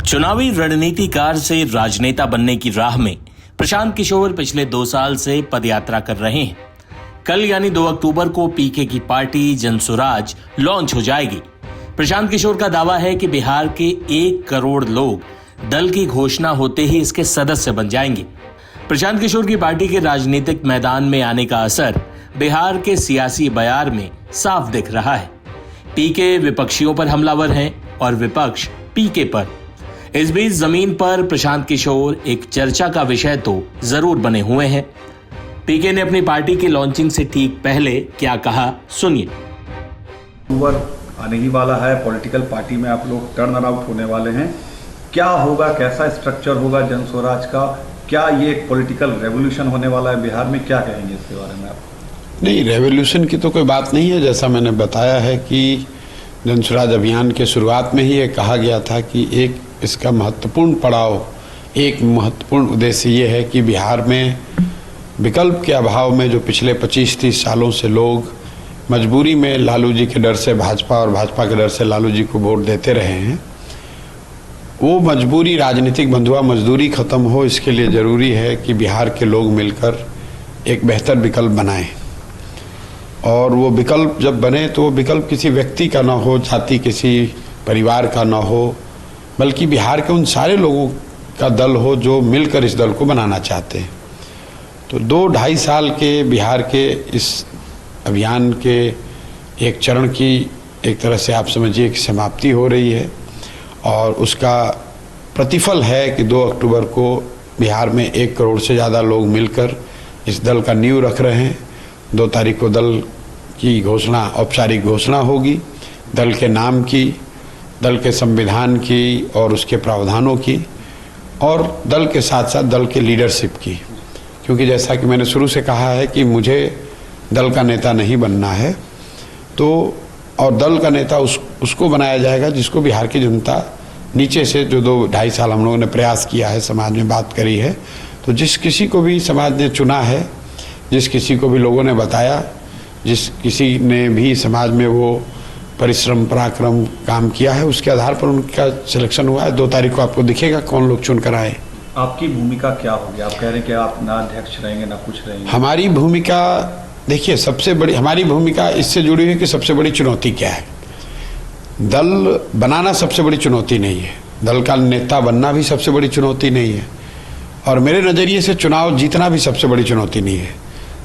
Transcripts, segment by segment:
चुनावी रणनीतिकार से राजनेता बनने की राह में प्रशांत किशोर पिछले 2 साल से पदयात्रा कर रहे हैं। कल यानी 2 अक्टूबर को पीके की पार्टी जनसुराज लॉन्च हो जाएगी। प्रशांत किशोर का दावा है कि बिहार के 1 करोड़ लोग दल की घोषणा होते ही इसके सदस्य बन जाएंगे। प्रशांत किशोर की पार्टी के राजनीतिक मैदान में आने का असर बिहार के सियासी बयार में साफ दिख रहा है। पीके विपक्षियों पर हमलावर हैं और विपक्ष पीके पर। इस बीच जमीन पर प्रशांत किशोर एक चर्चा का विषय तो जरूर बने हुए हैं। पीके ने अपनी पार्टी की लॉन्चिंग से ठीक पहले क्या कहा, सुनिए। अक्टूबर आने ही वाला है, पॉलिटिकल पार्टी में आप लोग टर्न आउट होने वाले हैं। क्या होगा, कैसा स्ट्रक्चर होगा जनस्वराज का? क्या ये एक पॉलिटिकल रेवोल्यूशन होने वाला है बिहार में? क्या कहेंगे इसके बारे में आप? नहीं, रेवोल्यूशन की तो कोई बात नहीं है। जैसा मैंने बताया है कि जनस्वराज अभियान के शुरुआत में ही ये कहा गया था कि एक इसका महत्वपूर्ण पड़ाव, एक महत्वपूर्ण उद्देश्य ये है कि बिहार में विकल्प के अभाव में जो पिछले 25-30 सालों से लोग मजबूरी में लालू जी के डर से भाजपा और भाजपा के डर से लालू जी को वोट देते रहे हैं, वो मजबूरी, राजनीतिक बंधुआ मजदूरी खत्म हो। इसके लिए ज़रूरी है कि बिहार के लोग मिलकर एक बेहतर विकल्प बनाएं। और वो विकल्प जब बने तो वो विकल्प किसी व्यक्ति का ना हो, जाति किसी परिवार का ना हो, बल्कि बिहार के उन सारे लोगों का दल हो जो मिलकर इस दल को बनाना चाहते हैं। तो 2-2.5 साल के बिहार के इस अभियान के एक चरण की एक तरह से आप समझिए कि समाप्ति हो रही है और उसका प्रतिफल है कि 2 अक्टूबर को बिहार में 1 करोड़ से ज़्यादा लोग मिलकर इस दल का नींव रख रहे हैं। 2 तारीख को दल की घोषणा, औपचारिक घोषणा होगी, दल के नाम की, दल के संविधान की और उसके प्रावधानों की, और दल के साथ साथ दल के लीडरशिप की। क्योंकि जैसा कि मैंने शुरू से कहा है कि मुझे दल का नेता नहीं बनना है, तो और दल का नेता उसको बनाया जाएगा जिसको बिहार की जनता नीचे से, जो 2-2.5 साल हम लोगों ने प्रयास किया है, समाज में बात करी है, तो जिस किसी को भी समाज ने चुना है, जिस किसी को भी लोगों ने बताया, जिस किसी ने भी समाज में वो परिश्रम पराक्रम काम किया है, उसके आधार पर उनका सिलेक्शन हुआ है। 2 तारीख को आपको दिखेगा कौन लोग चुन कर आए। आपकी भूमिका क्या होगी? आप कह रहे हैं कि आप ना अध्यक्ष रहेंगे ना कुछ रहेंगे। हमारी भूमिका, देखिए, सबसे बड़ी हमारी भूमिका इससे जुड़ी हुई कि सबसे बड़ी चुनौती क्या है। दल बनाना सबसे बड़ी चुनौती नहीं है, दल का नेता बनना भी सबसे बड़ी चुनौती नहीं है, और मेरे नज़रिए से चुनाव जीतना भी सबसे बड़ी चुनौती नहीं है।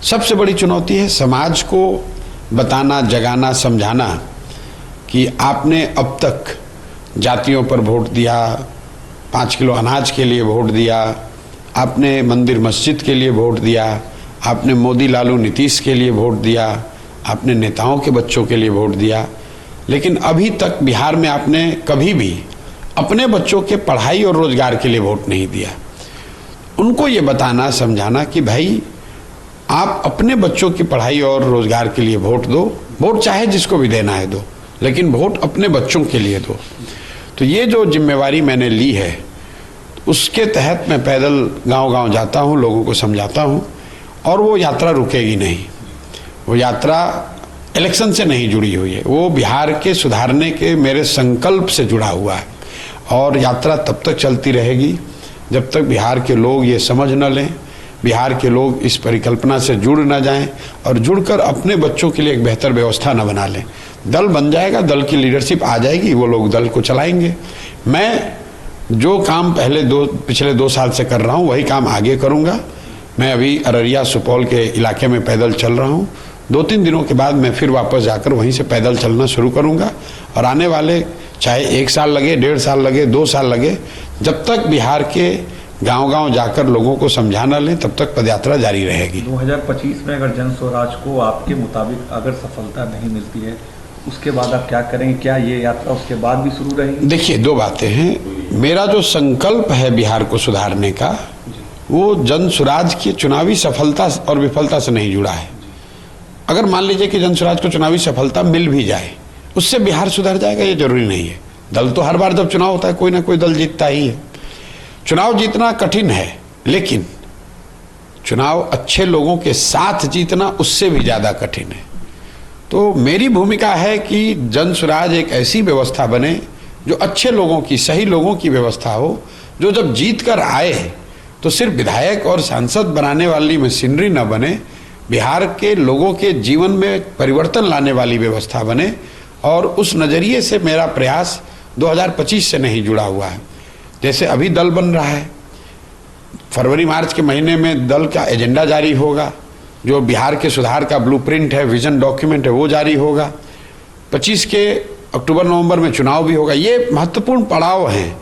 सबसे बड़ी चुनौती है समाज को बताना, जगाना, समझाना कि आपने अब तक जातियों पर वोट दिया, 5 किलो अनाज के लिए वोट दिया, आपने मंदिर मस्जिद के लिए वोट दिया, आपने मोदी लालू नीतीश के लिए वोट दिया, आपने नेताओं के बच्चों के लिए वोट दिया, लेकिन अभी तक बिहार में आपने कभी भी अपने बच्चों के पढ़ाई और रोजगार के लिए वोट नहीं दिया। उनको ये बताना, समझाना कि भाई आप अपने बच्चों की पढ़ाई और रोजगार के लिए वोट दो, वोट चाहे जिसको भी देना है दो, लेकिन वोट अपने बच्चों के लिए दो। तो ये जो जिम्मेवारी मैंने ली है, उसके तहत मैं पैदल गांव-गांव जाता हूं, लोगों को समझाता हूं, और वो यात्रा रुकेगी नहीं। वो यात्रा इलेक्शन से नहीं जुड़ी हुई है, वो बिहार के सुधारने के मेरे संकल्प से जुड़ा हुआ है। और यात्रा तब तक चलती रहेगी जब तक बिहार के लोग ये समझ न लें, बिहार के लोग इस परिकल्पना से जुड़ न जाएं और जुड़कर अपने बच्चों के लिए एक बेहतर व्यवस्था न बना लें। दल बन जाएगा, दल की लीडरशिप आ जाएगी, वो लोग दल को चलाएंगे। मैं जो काम पिछले 2 साल से कर रहा हूँ वही काम आगे करूँगा। मैं अभी अररिया, सुपौल के इलाके में पैदल चल रहा हूँ। 2-3 दिनों के बाद मैं फिर वापस जाकर वहीं से पैदल चलना शुरू करूँगा, और आने वाले चाहे 1 साल लगे, 1.5 साल लगे, 2 साल लगे, जब तक बिहार के गांव-गांव जाकर लोगों को समझाना लें, तब तक पदयात्रा जारी रहेगी। 2025 में अगर जनस्वराज को आपके मुताबिक अगर सफलता नहीं मिलती है, उसके बाद आप क्या करेंगे? क्या ये यात्रा उसके बाद भी शुरू रहेगी? देखिए, 2 बातें हैं। मेरा जो संकल्प है बिहार को सुधारने का, वो जनस्वराज की चुनावी सफलता और विफलता से नहीं जुड़ा है। अगर मान लीजिए कि जनस्वराज को चुनावी सफलता मिल भी जाए, उससे बिहार सुधर जाएगा, ये जरूरी नहीं है। दल तो हर बार जब चुनाव होता है कोई ना कोई दल जीतता ही है। चुनाव जीतना कठिन है, लेकिन चुनाव अच्छे लोगों के साथ जीतना उससे भी ज़्यादा कठिन है। तो मेरी भूमिका है कि जनस्वराज एक ऐसी व्यवस्था बने जो अच्छे लोगों की, सही लोगों की व्यवस्था हो, जो जब जीत कर आए तो सिर्फ विधायक और सांसद बनाने वाली मशीनरी न बने, बिहार के लोगों के जीवन में परिवर्तन लाने वाली व्यवस्था बने। और उस नज़रिए से मेरा प्रयास 2025 से नहीं जुड़ा हुआ है। जैसे अभी दल बन रहा है, फरवरी मार्च के महीने में दल का एजेंडा जारी होगा, जो बिहार के सुधार का ब्लूप्रिंट है, विजन डॉक्यूमेंट है, वो जारी होगा। 25 के अक्टूबर नवंबर में चुनाव भी होगा। ये महत्वपूर्ण पड़ाव हैं,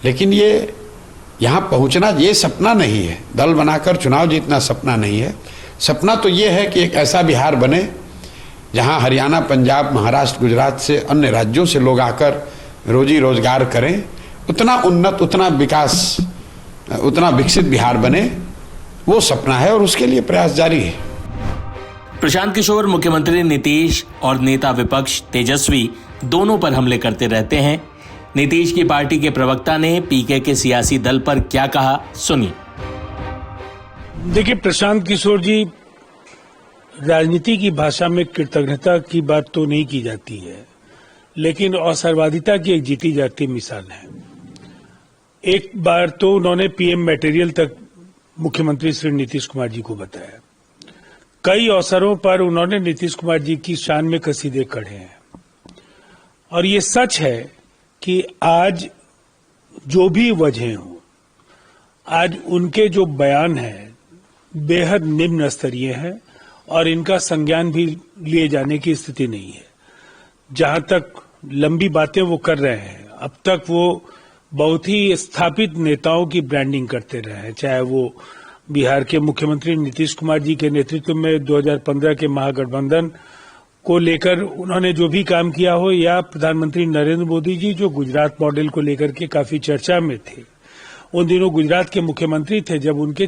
लेकिन ये यहाँ पहुँचना ये सपना नहीं है। दल बनाकर चुनाव जीतना सपना नहीं है। सपना तो ये है कि एक ऐसा बिहार बने जहाँ हरियाणा, पंजाब, महाराष्ट्र, गुजरात से, अन्य राज्यों से लोग आकर रोजी रोजगार करें। उतना उन्नत, उतना विकास, उतना विकसित बिहार बने, वो सपना है और उसके लिए प्रयास जारी है। प्रशांत किशोर मुख्यमंत्री नीतीश और नेता विपक्ष तेजस्वी दोनों पर हमले करते रहते हैं। नीतीश की पार्टी के प्रवक्ता ने पीके के सियासी दल पर क्या कहा, सुनिए। देखिए, प्रशांत किशोर जी, राजनीति की भाषा में कृतज्ञता की बात तो नहीं की जाती है, लेकिन अवसरवादिता की एक जीती जाती मिसाल है। एक बार तो उन्होंने पीएम मटेरियल तक मुख्यमंत्री श्री नीतीश कुमार जी को बताया। कई अवसरों पर उन्होंने नीतीश कुमार जी की शान में कसीदे कढ़े हैं। और ये सच है कि आज जो भी वजह हो, आज उनके जो बयान हैं बेहद निम्न स्तरीय हैं और इनका संज्ञान भी लिए जाने की स्थिति नहीं है। जहां तक लंबी बातें वो कर रहे हैं, अब तक वो बहुत ही स्थापित नेताओं की ब्रांडिंग करते रहे हैं, चाहे वो बिहार के मुख्यमंत्री नीतीश कुमार जी के नेतृत्व में 2015 के महागठबंधन को लेकर उन्होंने जो भी काम किया हो, या प्रधानमंत्री नरेंद्र मोदी जी जो गुजरात मॉडल को लेकर के काफी चर्चा में थे। उन दिनों गुजरात के मुख्यमंत्री थे जब उनके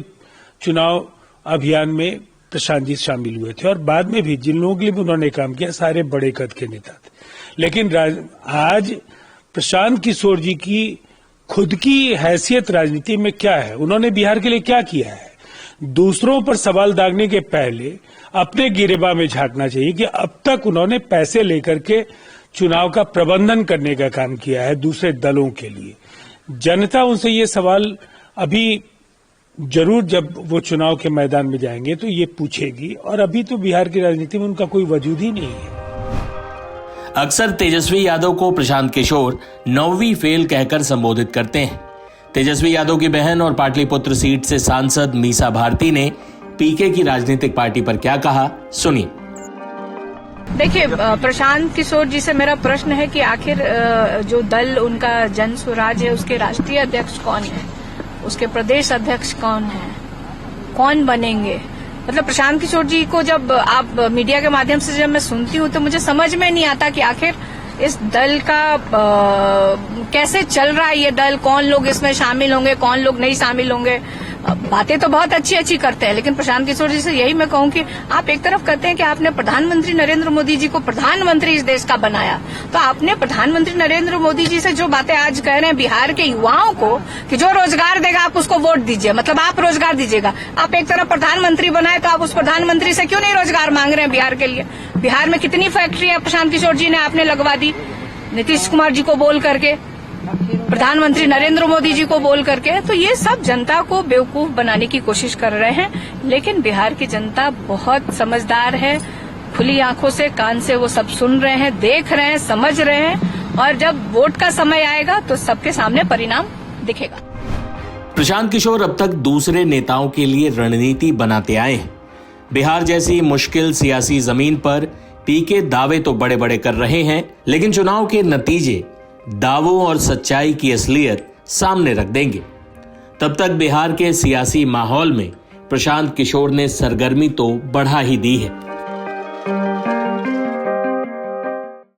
चुनाव अभियान में प्रशांत जी शामिल हुए थे, और बाद में भी जिन लोगों के लिए भी उन्होंने काम किया सारे बड़े कद के नेता थे। लेकिन आज प्रशांत किशोर जी की खुद की हैसियत राजनीति में क्या है, उन्होंने बिहार के लिए क्या किया है, दूसरों पर सवाल दागने के पहले अपने गिरेबा में झांकना चाहिए कि अब तक उन्होंने पैसे लेकर के चुनाव का प्रबंधन करने का काम किया है दूसरे दलों के लिए। जनता उनसे ये सवाल अभी जरूर जब वो चुनाव के मैदान में जाएंगे तो ये पूछेगी, और अभी तो बिहार की राजनीति में उनका कोई वजूद ही नहीं है। अक्सर तेजस्वी यादव को प्रशांत किशोर 9वीं फेल कहकर संबोधित करते हैं। तेजस्वी यादव की बहन और पाटलिपुत्र सीट से सांसद मीसा भारती ने पीके की राजनीतिक पार्टी पर क्या कहा, सुनिए। देखिए, प्रशांत किशोर जी से मेरा प्रश्न है कि आखिर जो दल उनका जन स्वराज है उसके राष्ट्रीय अध्यक्ष कौन है, उसके प्रदेश अध्यक्ष कौन है, कौन बनेंगे। मतलब प्रशांत किशोर जी को जब आप मीडिया के माध्यम से जब मैं सुनती हूँ तो मुझे समझ में नहीं आता कि आखिर इस दल का कैसे चल रहा है ये दल, कौन लोग इसमें शामिल होंगे, कौन लोग नहीं शामिल होंगे। बातें तो बहुत अच्छी अच्छी करते हैं, लेकिन प्रशांत किशोर जी से यही मैं कहूं कि आप एक तरफ कहते हैं कि आपने प्रधानमंत्री नरेंद्र मोदी जी को प्रधानमंत्री इस देश का बनाया, तो आपने प्रधानमंत्री नरेंद्र मोदी जी से जो बातें आज कह रहे हैं बिहार के युवाओं को कि जो रोजगार देगा आप उसको वोट दीजिए, मतलब आप रोजगार दीजिएगा। आप एक तरफ प्रधानमंत्री बनाए तो आप उस प्रधानमंत्री से क्यों नहीं रोजगार मांग रहे हैं बिहार के लिए। बिहार में कितनी फैक्ट्री है प्रशांत किशोर जी ने आपने लगवा दी नीतीश कुमार जी को बोल करके, प्रधानमंत्री नरेंद्र मोदी जी को बोल करके। तो ये सब जनता को बेवकूफ बनाने की कोशिश कर रहे हैं, लेकिन बिहार की जनता बहुत समझदार है, खुली आंखों से कान से वो सब सुन रहे हैं, देख रहे हैं, समझ रहे हैं, और जब वोट का समय आएगा तो सबके सामने परिणाम दिखेगा। प्रशांत किशोर अब तक दूसरे नेताओं के लिए रणनीति बनाते आए हैं। बिहार जैसी मुश्किल सियासी जमीन पर पीके दावे तो बड़े बड़े कर रहे हैं, लेकिन चुनाव के नतीजे दावों और सच्चाई की असलियत सामने रख देंगे। तब तक बिहार के सियासी माहौल में प्रशांत किशोर ने सरगर्मी तो बढ़ा ही दी है।